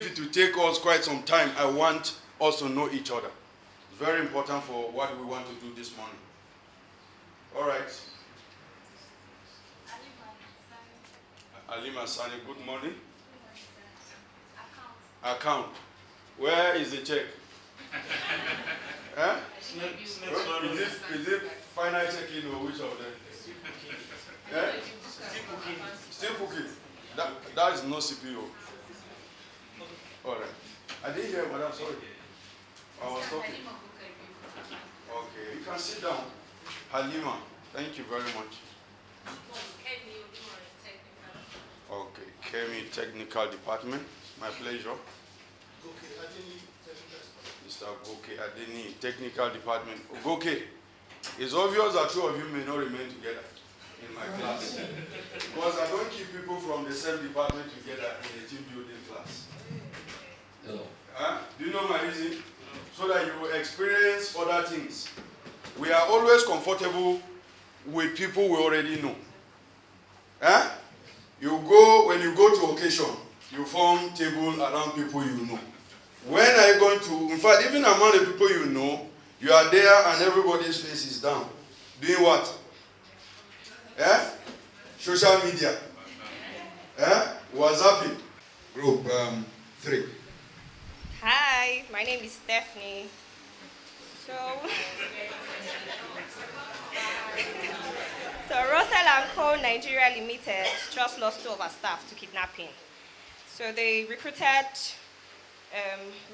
If it will take us quite some time, I want us to know each other. It's very important for what we want to do this morning. All right. Alima Sani, good morning. Account. Where is the check? Huh? Is it final check-in or which of them? Yeah? Still cooking. That is no CPU. All right. I didn't hear, madam, sorry. I was talking. Okay, you can sit down. Halima, thank you very much. Okay, Kemi Technical Department. My pleasure. Mr. Goke Adeni, Technical Department. Goke, it's obvious that two of you may not remain together in my class. Because I don't keep people from the same department together in a team building class. No. Do you know my reason? So that you will experience other things. We are always comfortable with people we already know. When you go to occasion, you form table around people you know. When are you going to, in fact, even among the people you know, you are there and everybody's face is down. Doing what? Social media. WhatsApping. Group 3. Hi, my name is Stephanie. So Russell & Co. Nigeria Limited just lost 2 of our staff to kidnapping. So they recruited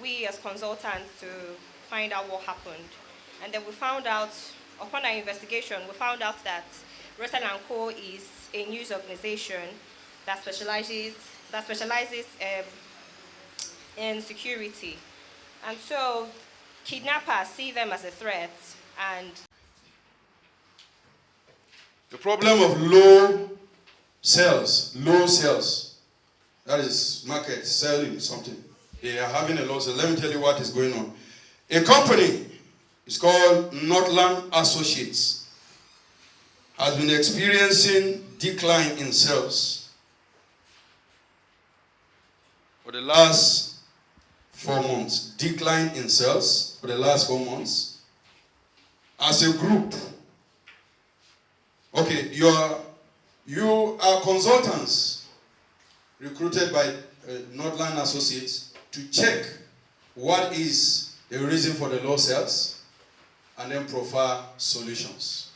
we as consultants to find out what happened. And then we found out, upon our investigation, we found out that Russell & Co. is a news organization that specializes in security. And so kidnappers see them as a threat. And the problem of low sales, that is market selling something. They are having a loss. Let me tell you what is going on. A company is called Northland Associates has been experiencing decline in sales for the last 4 months. Decline in sales for the last 4 months. As a group, okay, you are consultants recruited by Northland Associates to check what is the reason for the low sales and then provide solutions.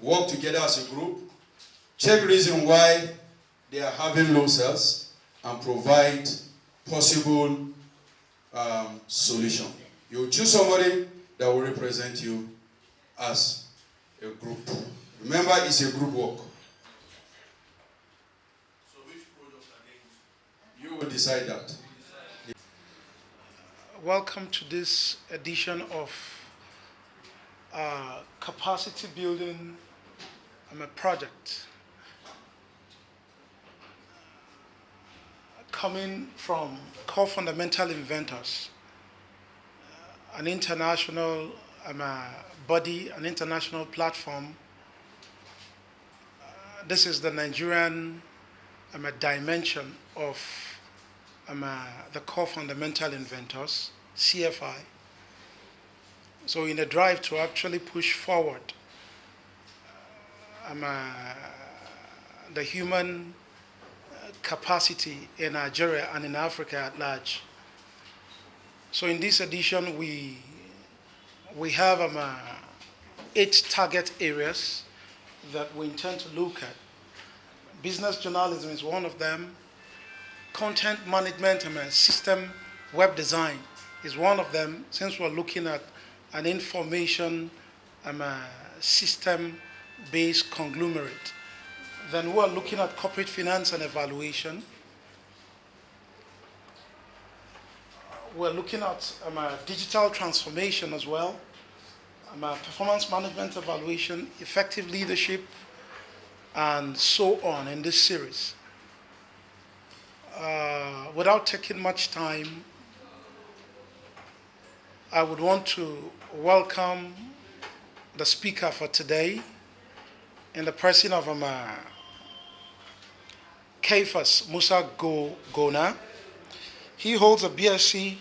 Work together as a group, check reason why they are having low sales and provide possible solution. You choose somebody that will represent you as a group. Remember, it's a group work. So which product are they? You will decide that. Welcome to this edition of capacity building project coming from Core Fundamental Inventors, an international body, an international platform. This is the Nigerian dimension of the Core Fundamental Inventors, CFI. So in a drive to actually push forward the human capacity in Nigeria and in Africa at large. So in this edition, we have 8 target areas that we intend to look at. Business journalism is one of them. Content management and system web design is one of them, since we're looking at an information system-based conglomerate. Then we're looking at corporate finance and evaluation. We're looking at digital transformation as well, performance management evaluation, effective leadership, and so on in this series. Without taking much time, I would want to welcome the speaker for today in the person of Kaifas Musa Gona. He holds a BSc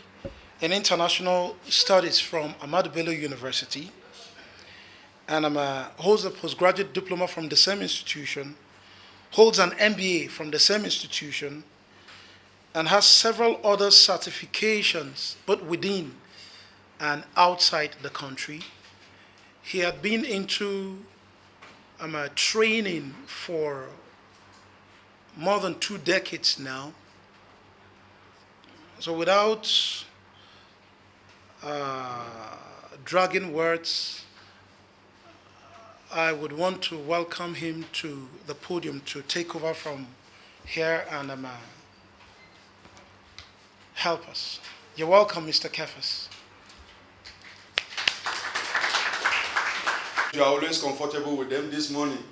in International Studies from Ahmadu Bello University, and holds a postgraduate diploma from the same institution, holds an MBA from the same institution, and has several other certifications, both within and outside the country. He had been into training for more than 2 decades now. So without dragging words, I would want to welcome him to the podium to take over from here and help us. You're welcome, Mr. Kefas. You are always comfortable with them this morning.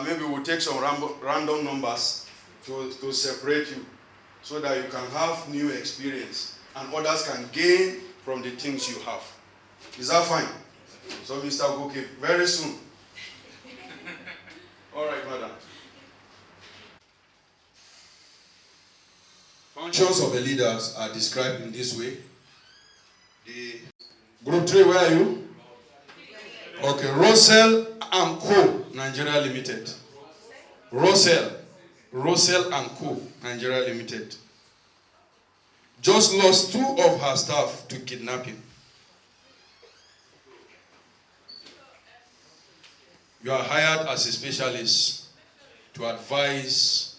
Maybe we'll take some random numbers to separate you so that you can have new experience and others can gain from the things you have. Is that fine? So, Mr. Goke, very soon. All right, madam. Functions of the leaders are described in this way. The Group 3, where are you? Okay, Russell and Co. Nigeria Limited. Russell and Co. Nigeria Limited. Just lost 2 of her staff to kidnapping. You are hired as a specialist to advise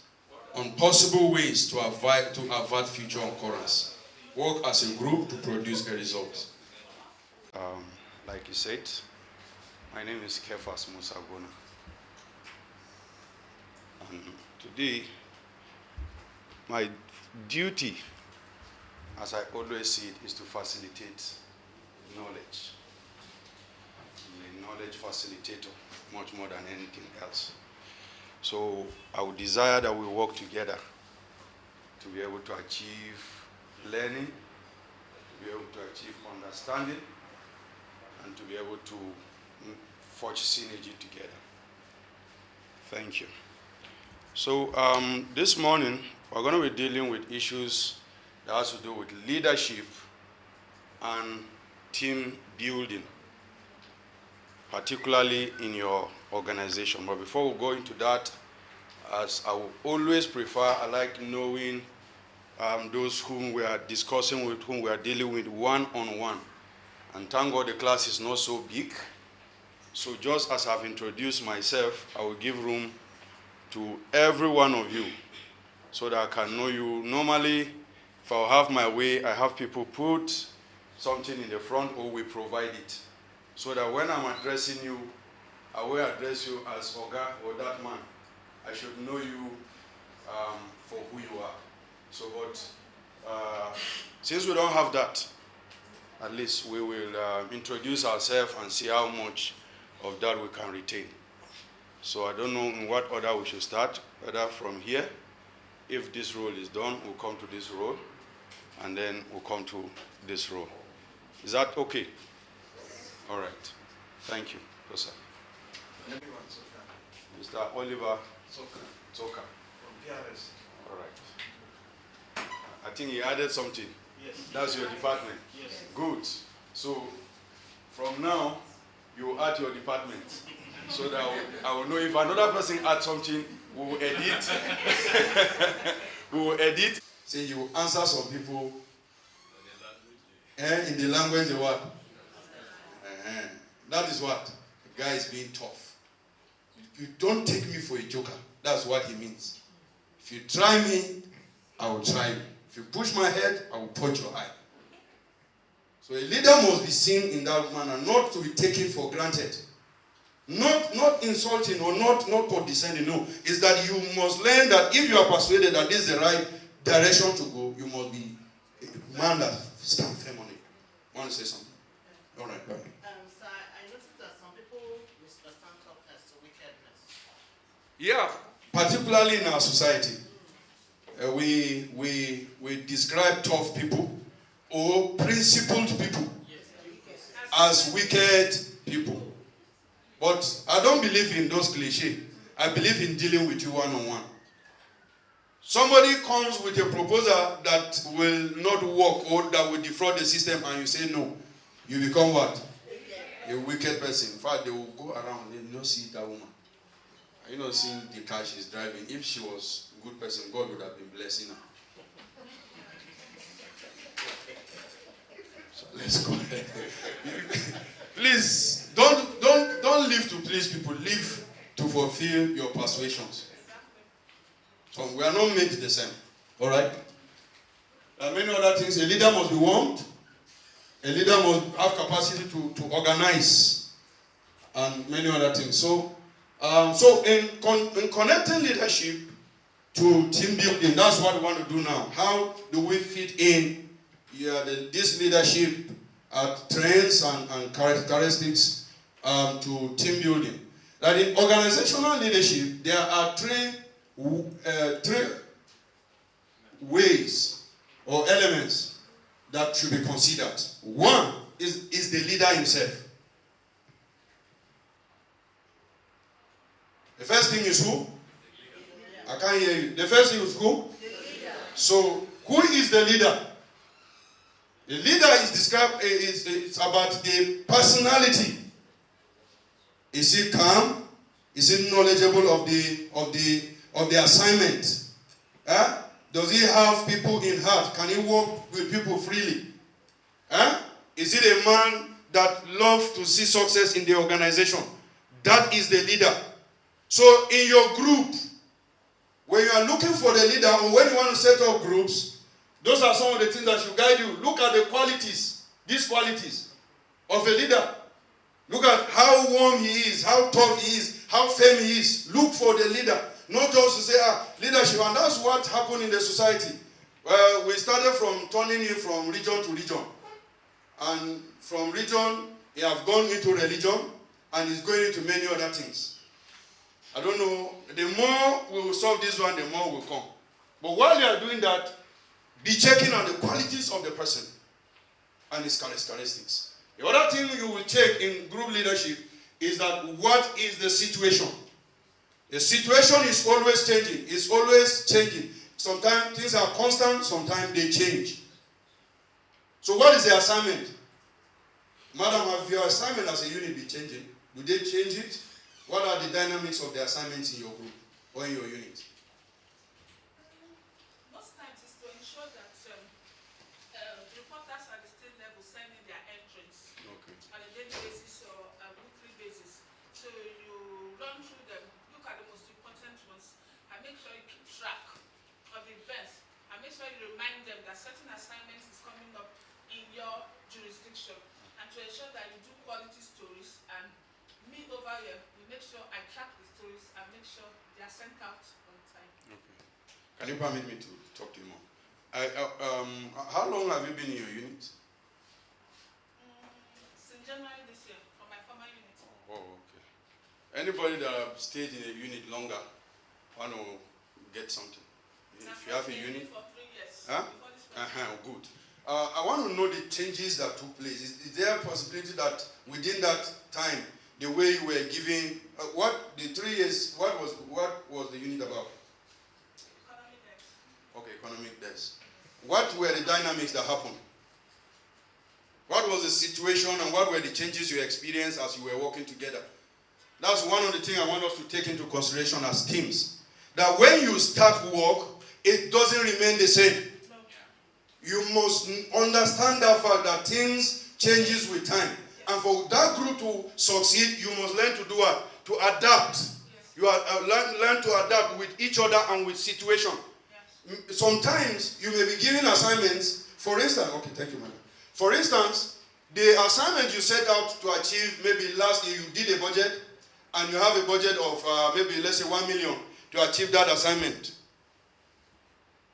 on possible ways to avert future occurrence. Work as a group to produce a result. Like you said, my name is Kefas Musa Gona. And today, my duty, as I always see it, is to facilitate knowledge. I'm a knowledge facilitator, much more than anything else. So I would desire that we work together to be able to achieve learning, to be able to achieve understanding, and to be able to forge synergy together. Thank you. So this morning, we're going to be dealing with issues that has to do with leadership and team building, particularly in your organization. But before we go into that, as I will always prefer, I like knowing those whom we are discussing with, whom we are dealing with one-on-one. And thank God the class is not so big. So just as I've introduced myself, I will give room to every one of you so that I can know you. Normally, if I have my way, I have people put something in the front or we provide it. So that when I'm addressing you, I will address you as Oga or that man. I should know you for who you are. So, but since we don't have that, at least we will introduce ourselves and see how much of that we can retain. So I don't know in what order we should start, whether from here. If this role is done, we'll come to this role, and then we'll come to this role. Is that okay? All right. Thank you. Yes, sir. Mr. Oliver Soka. From PRS. All right. I think he added something. Yes. That's your department. Yes. Good. So from now, you add your department, so that I will know if another person adds something. We will edit. We will edit. See, you answer some people in the language they what? That is what? The guy is being tough. You don't take me for a joker. That's what he means. If you try me, I will try you. If you push my head, I will punch your eye. So a leader must be seen in that manner, not to be taken for granted. Not insulting or not condescending. No, it's that you must learn that if you are persuaded that this is the right direction to go, you must be a man that stands firm on it. Want to say something? All right, go ahead. Sir, I noticed that some people misunderstand toughness to wickedness. Yeah, particularly in our society, we describe tough people or principled people as wicked people. But I don't believe in those cliches. I believe in dealing with you one-on-one. Somebody comes with a proposal that will not work or that will defraud the system and you say no. You become what? A wicked person. In fact, they will go around and not see that woman. Are you not seeing the car she's driving? If she was a good person, God would have been blessing her. So let's go ahead. Please, don't live to please people. Live to fulfill your persuasions. So we are not made the same. All right? There are many other things. A leader must be warned. A leader must have capacity to organize. And many other things. So in connecting leadership to team building, that's what we want to do now. How do we fit in this leadership trends and characteristics to team building? That in organizational leadership, there are three ways or elements that should be considered. One is the leader himself. The first thing is who? I can't hear you. The first thing is who? So, who is the leader? The leader is described, it's about the personality. Is he calm? Is he knowledgeable of the assignment? Does he have people in heart? Can he work with people freely? Is it a man that loves to see success in the organization? That is the leader. So in your group, when you are looking for the leader or when you want to set up groups, those are some of the things that should guide you. Look at the qualities, these qualities of a leader. Look at how warm he is, how tough he is, how firm he is. Look for the leader. Not just to say, leadership. And that's what happened in the society. We started from turning it from region to region. And from region, he has gone into religion and is going into many other things. I don't know, the more we will solve this one, the more will come. But while you are doing that, be checking on the qualities of the person and his characteristics. The other thing you will check in group leadership is that what is the situation? The situation is always changing. It's always changing. Sometimes things are constant, sometimes they change. So what is the assignment? Madam, have your assignment as a unit been changing? Do they change it? What are the dynamics of the assignments in your group or in your unit? Most times it's to ensure that reporters at the state level send in their entries on a daily basis or a weekly basis. So you run through them, look at the most important ones, and make sure you keep track of the events, and make sure you remind them that certain assignments is coming up in your jurisdiction, and to ensure that you do quality stories. And me over here, we make sure I track the stories and make sure they are sent out on time. Okay. Can you permit me to talk to you more? How long have you been in your unit? Since January this year, from my former unit. Oh, okay. Anybody that have stayed in a unit longer want to get something? If you have a unit? For 3 years. Good. I want to know the changes that took place. Is there a possibility that within that time, the way you were giving, the 3 years, what was the unit about? Economic desk. Okay, economic desk. What were the dynamics that happened? What was the situation and what were the changes you experienced as you were working together? That's one of the things I want us to take into consideration as teams. That when you start work, it doesn't remain the same. You must understand that fact that things changes with time. And for that group to succeed, you must learn to do what? To adapt. You learn to adapt with each other and with situation. Sometimes you may be given assignments. For instance, okay, thank you, madam. For instance, the assignment you set out to achieve, maybe last year you did a budget, and you have a budget of maybe let's say 1 million to achieve that assignment.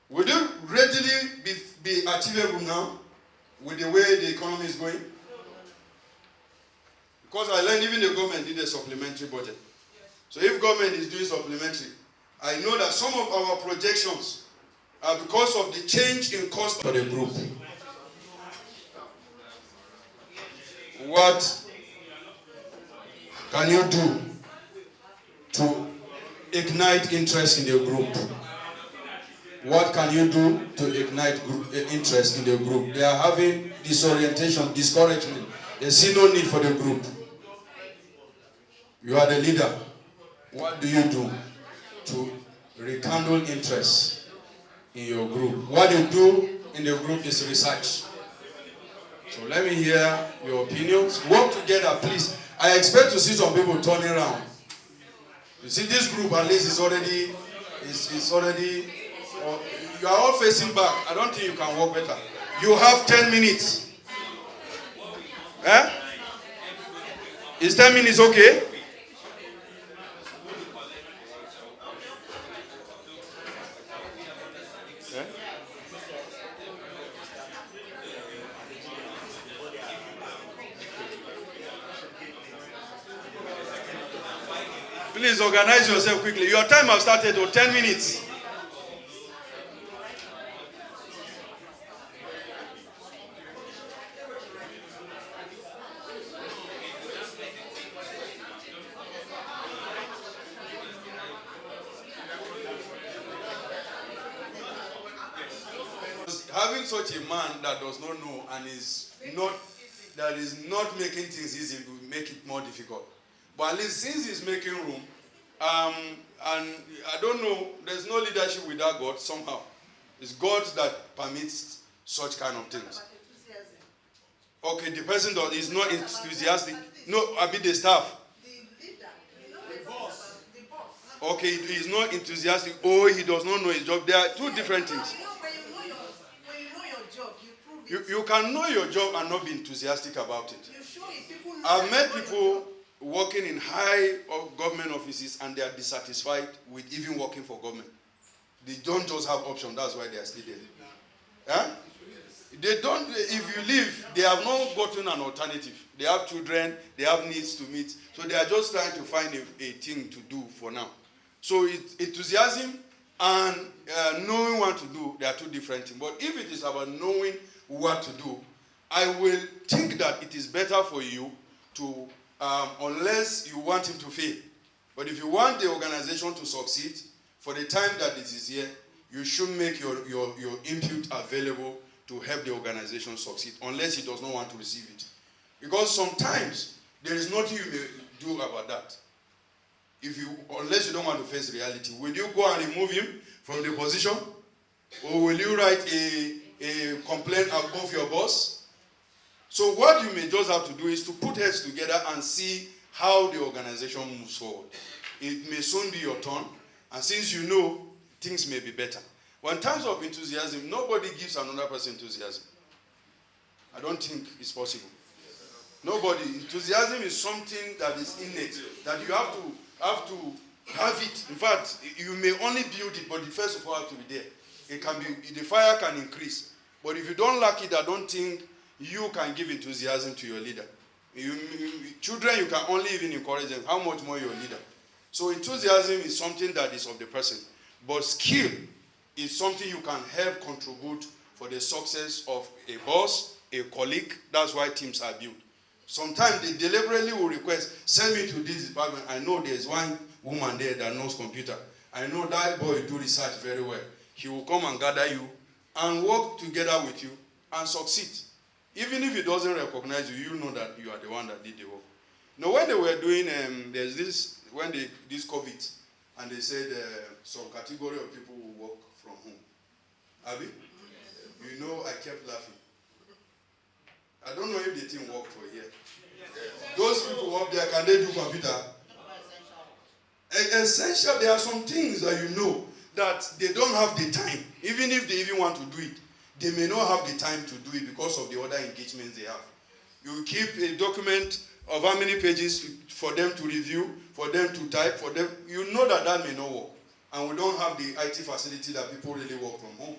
Would it readily be achievable now with the way the economy is going? Because I learned even the government did a supplementary budget. So if government is doing supplementary, I know that some of our projections are because of the change in cost for the group. What can you do to ignite interest in the group? what can you do to ignite interest in the group? They are having disorientation, discouragement. They see no need for the group. You are the leader. What do you do to rekindle interest in your group? What you do in the group is research. So let me hear your opinions. Work together, please. I expect to see some people turning around. You see, this group at least is already, you are all facing back. I don't think you can work better. You have 10 minutes. Eh? Is 10 minutes okay? Eh? Please organize yourself quickly. Your time has started, 10 minutes. Having such a man that does not know and is not making things easy will make it more difficult. But at least since he's making room, and I don't know, there's no leadership without God somehow. It's God that permits such kind of things. Okay, the person is not enthusiastic. No, I mean the staff. Okay, he's not enthusiastic. Oh, he does not know his job. There are two different things. You can know your job and not be enthusiastic about it. I've met people working in high government offices and they are dissatisfied with even working for government. They don't just have options, that's why they are still there. Huh? They don't, if you leave, they have not gotten an alternative. They have children, they have needs to meet, so they are just trying to find a thing to do for now. So enthusiasm and knowing what to do, they are two different things. But if it is about knowing what to do, I will think that it is better for you to, unless you want him to fail. But if you want the organization to succeed, for the time that it is here, you should make your input available to help the organization succeed, unless he does not want to receive it. Because sometimes there is nothing you may do about that. Unless you don't want to face reality, will you go and remove him from the position? Or will you write a complaint above your boss? So what you may just have to do is to put heads together and see how the organization moves forward. It may soon be your turn, and since you know, things may be better. But in terms of enthusiasm, nobody gives another person enthusiasm. I don't think it's possible. Nobody. Enthusiasm is something that is innate, that you have to have it. In fact, you may only build it, but the first of all have to be there. The fire can increase. But if you don't lack it, I don't think you can give enthusiasm to your leader. Children, you can only even encourage them. How much more your leader? So enthusiasm is something that is of the person. But skill is something you can help contribute for the success of a boss, a colleague. That's why teams are built. Sometimes they deliberately will request, send me to this department. I know there's one woman there that knows computer. I know that boy do research very well. He will come and gather you and work together with you and succeed. Even if he doesn't recognize you, you know that you are the one that did the work. Now, when they were doing, there's this, when they this COVID, and they said some category of people will work from home. Abi? You know, I kept laughing. I don't know if the thing worked for here. Those people up there, can they do computer? Essential, there are some things that you know that they don't have the time. Even if they even want to do it, they may not have the time to do it because of the other engagements they have. You keep a document of how many pages for them to review, for them to type, for them. You know that may not work. And we don't have the IT facility that people really work from home.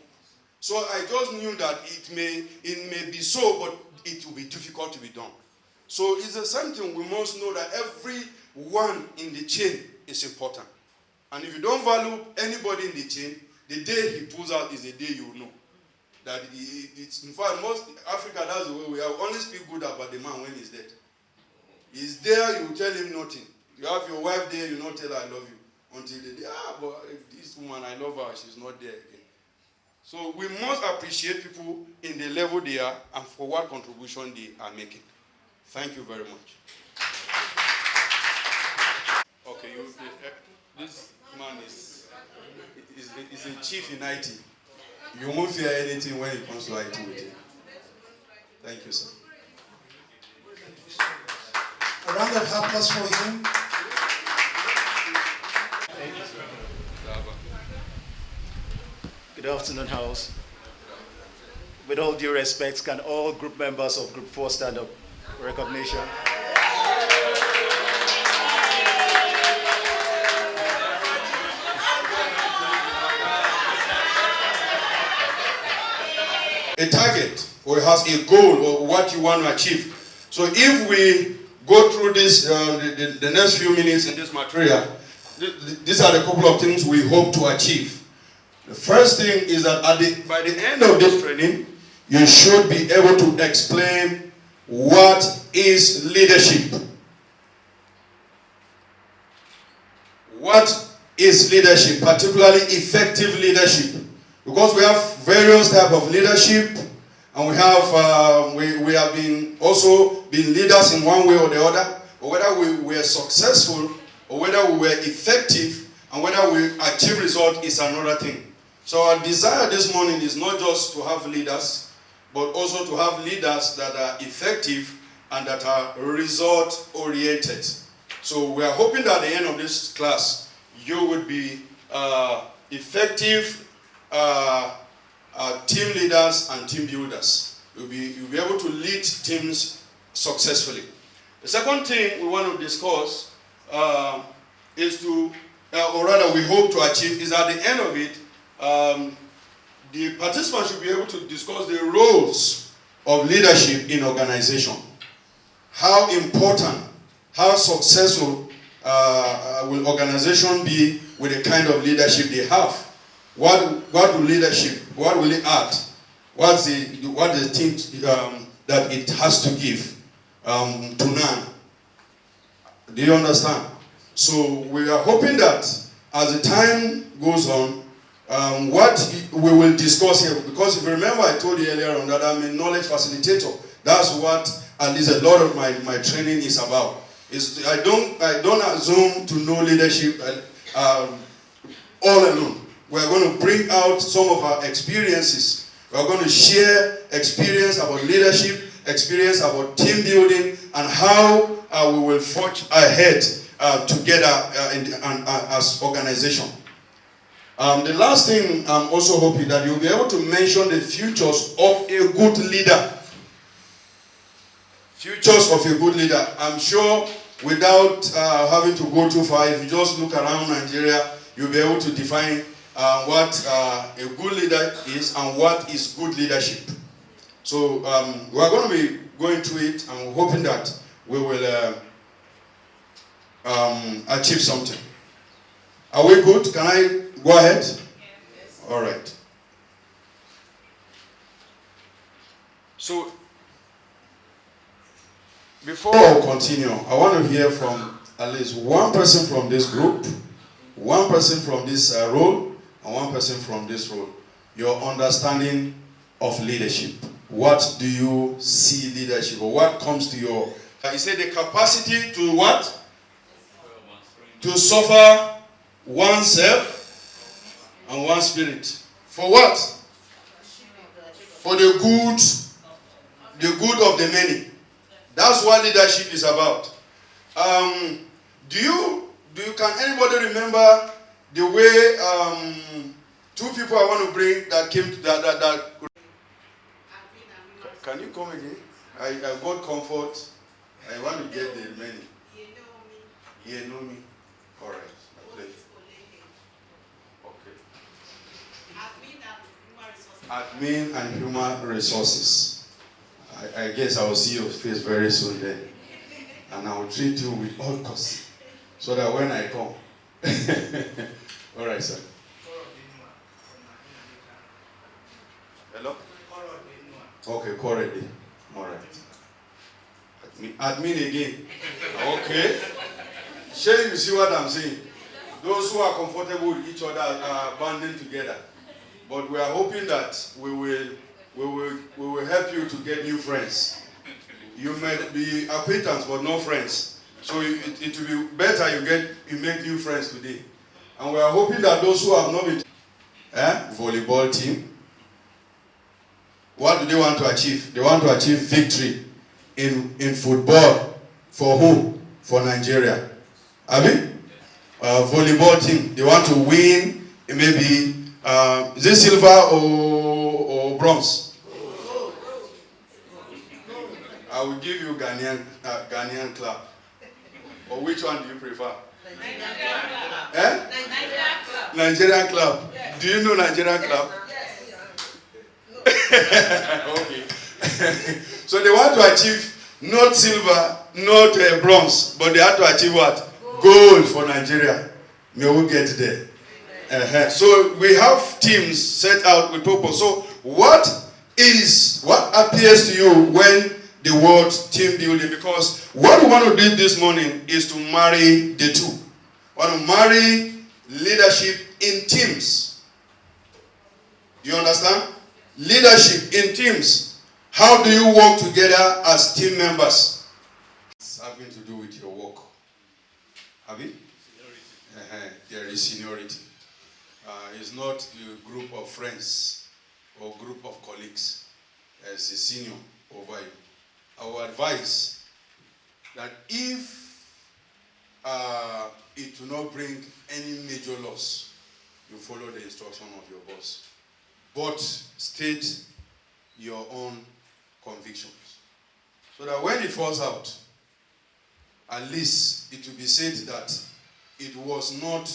So I just knew that it may be so, but it will be difficult to be done. So it's the same thing. We must know that everyone in the chain is important. And if you don't value anybody in the chain, the day he pulls out is the day you know. That it's, in fact, most Africa, that's the way we are. We only speak good about the man when he's dead. He's there, you tell him nothing. You have your wife there, you not tell her I love you. Until the day, but this woman, I love her, she's not there again. So we must appreciate people in the level they are and for what contribution they are making. Thank you very much. Okay, this man is a chief in IT. You won't fear anything when it comes to IT with him. Thank you, sir. A round of applause for him. Good afternoon, House. With all due respect, can all group members of Group 4 stand up for recognition? A target or has a goal or what you want to achieve. So if we go through this, the next few minutes in this material, these are the couple of things we hope to achieve. The first thing is that by the end of this training, you should be able to explain what is leadership. What is leadership, particularly effective leadership? Because we have various types of leadership, and we have we have been leaders in one way or the other. But whether we were successful or whether we were effective and whether we achieve result is another thing. So our desire this morning is not just to have leaders, but also to have leaders that are effective and that are result oriented. So we are hoping that at the end of this class, you would be effective team leaders and team builders. You'll be able to lead teams successfully. The second thing we want to discuss is or rather we hope to achieve, is at the end of it, the participants should be able to discuss the roles of leadership in organization. How important, how successful will organization be with the kind of leadership they have? What will it add? What the thing that it has to give to NAN? Do you understand? So we are hoping that as the time goes on, what we will discuss here, because if you remember I told you earlier on that I'm a knowledge facilitator. That's what at least a lot of my training is about. I don't assume to know leadership all alone. We're going to bring out some of our experiences. We're going to share experience about leadership, experience about team building, and how we will forge ahead together as organization. The last thing I'm also hoping that you'll be able to mention the futures of a good leader. Futures of a good leader. I'm sure without having to go too far, if you just look around Nigeria, you'll be able to define what a good leader is and what is good leadership. So we're going to be going through it, and we're hoping that we will achieve something. Are we good? Can I go ahead? Yes. All right. So before I continue, I want to hear from at least one person from this group, one person from this role, and one person from this role. Your understanding of leadership. What do you see leadership, or what comes to your... You say the capacity to what? To suffer oneself and one spirit. For what? For the good of the many. That's what leadership is about. Can anybody remember the way two people I want to bring that came to that can you come again? I got comfort. I want to get the many. You know me. All right. Admin and human resources. I guess I will see your face very soon then. And I will treat you with all courtesy. So that when I come. All right, sir. Hello? Okay, correctly. All right. Admin again. Okay. Sure, you see what I'm saying? Those who are comfortable with each other are banding together. But we are hoping that we will help you to get new friends. You may be acquaintance but no friends. So it will be better you make new friends today. And we are hoping that those who have not been volleyball team, what do they want to achieve? They want to achieve victory in football. For who? For Nigeria. Abi? Volleyball team, they want to win maybe is it silver or bronze? I will give you Ghanaian club. Or which one do you prefer? Nigerian club. Nigerian club. Yes. Do you know Nigerian club? Yes. Okay. So they want to achieve not silver, not bronze, but they have to achieve what? Gold for Nigeria. May we get there. So we have teams set out with purpose. So what appears to you when the word team building? Because what we want to do this morning is to marry the two. We want to marry leadership in teams. You understand? Leadership in teams. How do you work together as team members? It's having to do with your work. Have you? There is seniority. It's not a group of friends or group of colleagues. As a senior over you. I would advise that if it will not bring any major loss, you follow the instruction of your boss. But state your own convictions. So that when it falls out, at least it will be said that it was not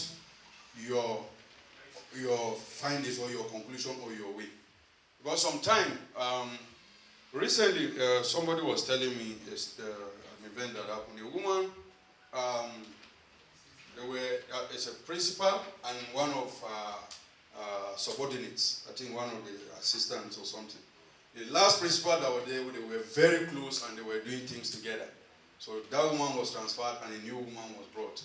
your findings or your conclusion or your way. Because sometimes, recently somebody was telling me an event that happened. A woman, it's a principal and one of subordinates, I think one of the assistants or something. The last principal that were there, they were very close and they were doing things together. So that woman was transferred and a new woman was brought.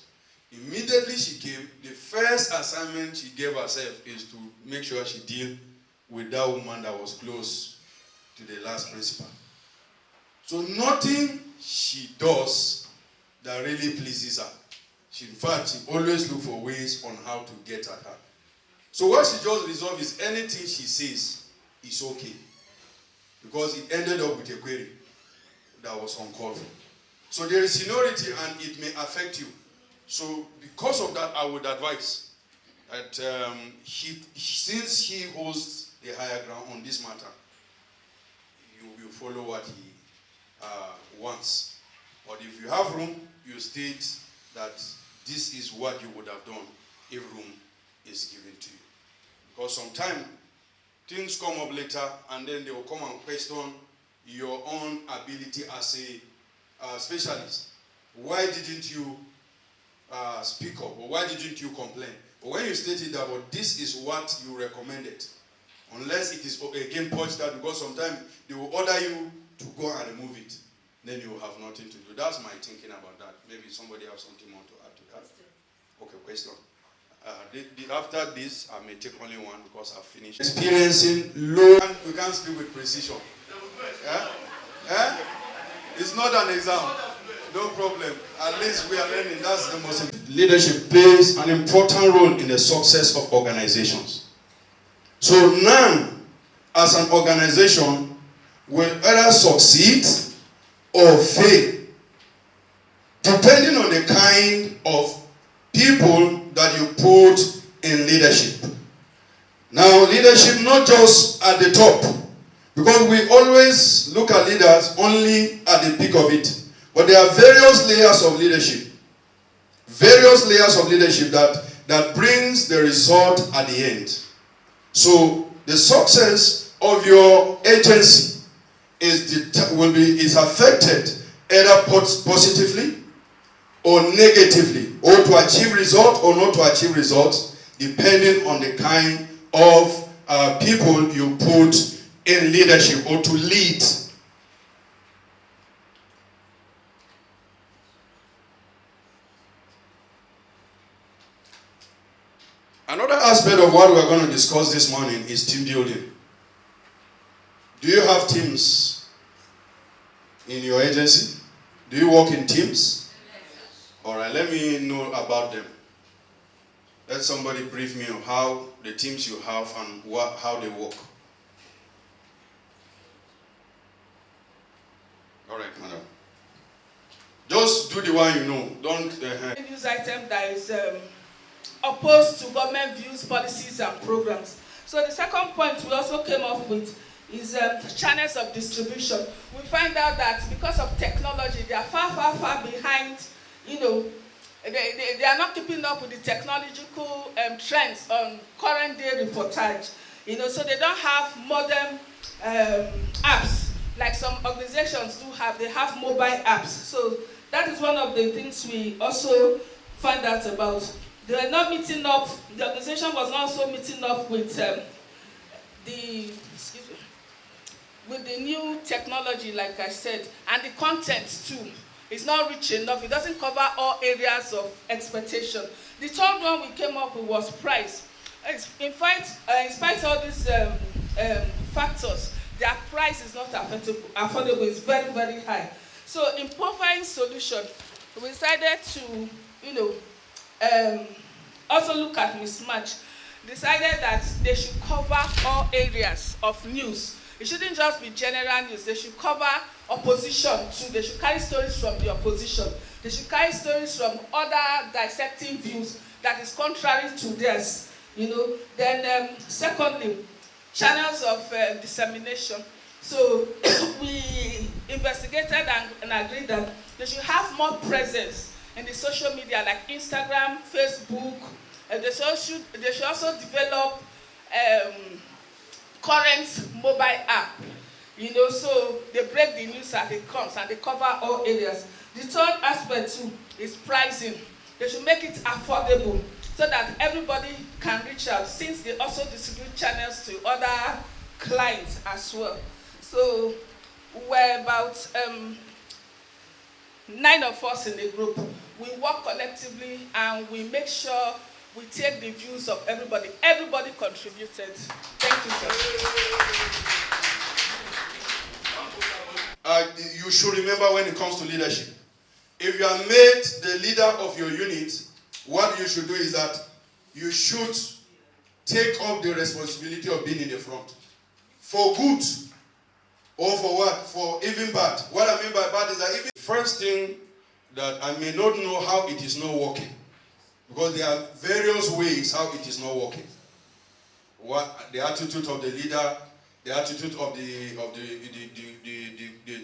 Immediately she came, the first assignment she gave herself is to make sure she deal with that woman that was close to the last principal. So nothing she does that really pleases her. In fact, she always looks for ways on how to get at her. So what she just resolved is anything she says is okay. Because it ended up with a query that was uncalled for. So there is seniority and it may affect you. So because of that, I would advise that since he holds the higher ground on this matter, you will follow what he wants. But if you have room, you state that this is what you would have done if room is given to you. Because sometimes things come up later and then they will come and question your own ability as a specialist. Why didn't you speak up? Or why didn't you complain? But when you stated that, well, this is what you recommended, unless it is again punched out, because sometimes they will order you to go and remove it, then you will have nothing to do. That's my thinking about that. Maybe somebody has something more to add to that. Okay, question. After this, I may take only one because I've finished. Experiencing low, we can't speak with precision. It's not an exam. No problem. At least we are learning. That's the most important. Leadership plays an important role in the success of organizations. So NAN, as an organization, will either succeed or fail, depending on the kind of people that you put in leadership. Now, leadership not just at the top, because we always look at leaders only at the peak of it. But there are various layers of leadership. Various layers of leadership that brings the result at the end. So the success of your agency is affected either positively or negatively, or to achieve results or not to achieve results, depending on the kind of people you put in leadership or to lead. Another aspect of what we're going to discuss this morning is team building. Do you have teams in your agency? Do you work in teams? All right, let me know about them. Let somebody brief me on how the teams you have and how they work. All right, madam. Just do the one you know. Don't. News item that is opposed to government views, policies, and programs. So the second point we also came up with is channels of distribution. We find out that because of technology, they are far, far, far behind. You know, they are not keeping up with the technological trends on current day reportage. You know, so they don't have modern apps like some organizations do have. They have mobile apps. So that is one of the things we also find out about. They were not meeting up. The organization was also meeting up with with the new technology, like I said, and the content too. It's not rich enough. It doesn't cover all areas of expectation. The third one we came up with was price. In fact, in spite of all these factors, their price is not affordable. It's very, very high. So in providing solution, we decided to, you know, also look at mismatch. Decided that they should cover all areas of news. It shouldn't just be general news. They should cover opposition too. They should carry stories from the opposition. They should carry stories from other dissecting views that is contrary to theirs. You know. Then secondly, channels of dissemination. So we investigated and agreed that they should have more presence in the social media like Instagram, Facebook. They should also develop current mobile app, you know, so they break the news as it comes and they cover all areas. The third aspect too is pricing. They should make it affordable so that everybody can reach out, since they also distribute channels to other clients as well. So we're about 9 of us in the group. We work collectively and we make sure we take the views of everybody. Everybody contributed. Thank you, sir. You should remember when it comes to leadership. If you are made the leader of your unit, what you should do is that you should take up the responsibility of being in the front. For good or for what? For even bad. What I mean by bad is that even first thing that I may not know how it is not working. Because there are various ways how it is not working. What the attitude of the leader, the attitude of the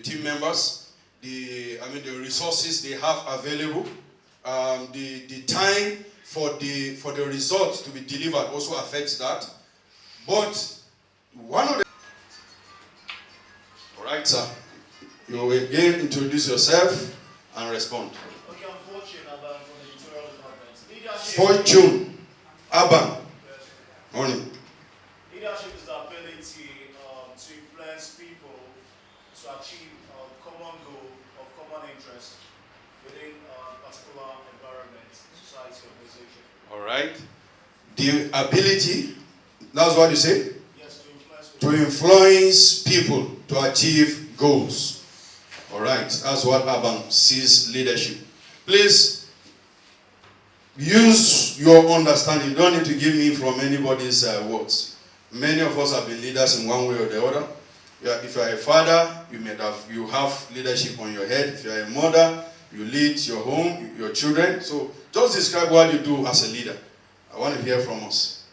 team members, the resources they have available, the time for the results to be delivered also affects that. But one of the all right, sir. You will again introduce yourself and respond. Okay, I'm Fortune Abba from the editorial department. Fortune Abba. Morning. Leadership is the ability to influence people to achieve a common goal of common interest within a particular environment, society, organization. All right. The ability, that's what you say? Yes, to influence people to achieve goals. All right, that's what Abang sees leadership. Please use your understanding. You don't need to give me from anybody's words. Many of us have been leaders in one way or the other. If you are a father, you have leadership on your head. If you are a mother, you lead your home, your children. So just describe what you do as a leader. I want to hear from us.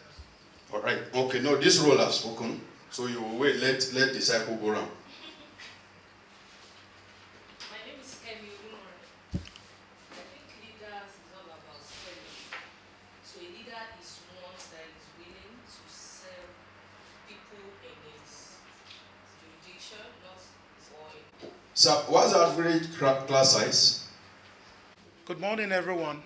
All right. Okay. No, this role I've spoken. So you will wait. Let disciple go around. My name is Kemi Umar. I think leaders is all about serving. So a leader is one that is willing to serve people in his jurisdiction, not for. So, what's the average class size? Good morning, everyone.